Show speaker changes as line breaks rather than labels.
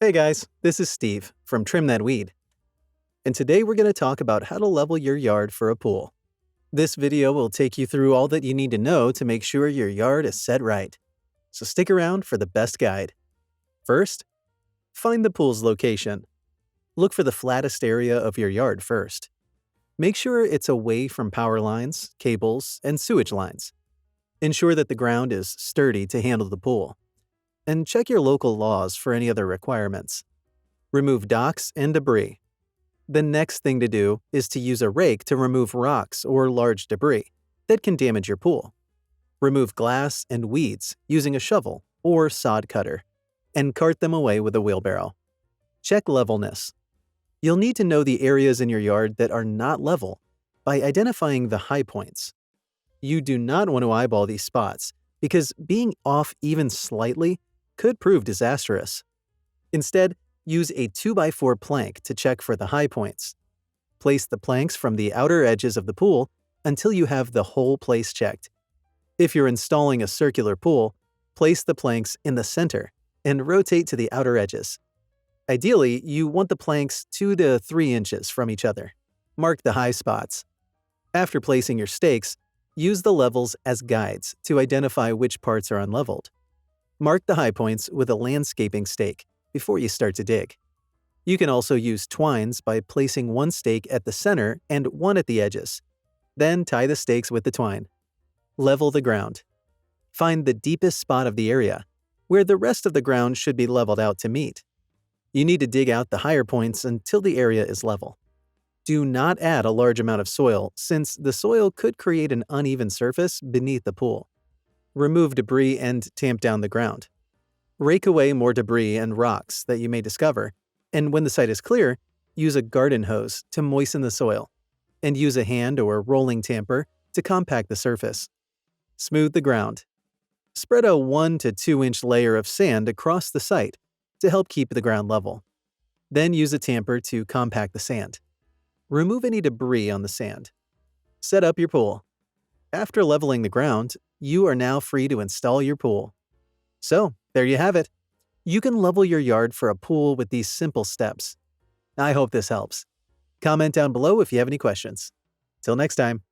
Hey guys, this is Steve from Trim That Weed, and today we're going to talk about how to level your yard for a pool. This video will take you through all that you need to know to make sure your yard is set right. So stick around for the best guide. First, find the pool's location. Look for the flattest area of your yard first. Make sure it's away from power lines, cables, and sewage lines. Ensure that the ground is sturdy to handle the pool. And check your local laws for any other requirements. Remove docks and debris. The next thing to do is to use a rake to remove rocks or large debris that can damage your pool. Remove glass and weeds using a shovel or sod cutter, and cart them away with a wheelbarrow. Check levelness. You'll need to know the areas in your yard that are not level by identifying the high points. You do not want to eyeball these spots because being off even slightly could prove disastrous. Instead, use a 2x4 plank to check for the high points. Place the planks from the outer edges of the pool until you have the whole place checked. If you're installing a circular pool, place the planks in the center and rotate to the outer edges. Ideally, you want the planks 2 to 3 inches from each other. Mark the high spots. After placing your stakes, use the levels as guides to identify which parts are unleveled. Mark the high points with a landscaping stake before you start to dig. You can also use twines by placing one stake at the center and one at the edges. Then tie the stakes with the twine. Level the ground. Find the deepest spot of the area, where the rest of the ground should be leveled out to meet. You need to dig out the higher points until the area is level. Do not add a large amount of soil, since the soil could create an uneven surface beneath the pool. Remove debris and tamp down the ground. Rake away more debris and rocks that you may discover, and when the site is clear, use a garden hose to moisten the soil, and use a hand or rolling tamper to compact the surface. Smooth the ground. Spread a 1 to 2 inch layer of sand across the site to help keep the ground level. Then use a tamper to compact the sand. Remove any debris on the sand. Set up your pool. After leveling the ground, you are now free to install your pool. So, there you have it. You can level your yard for a pool with these simple steps. I hope this helps. Comment down below if you have any questions. Till next time.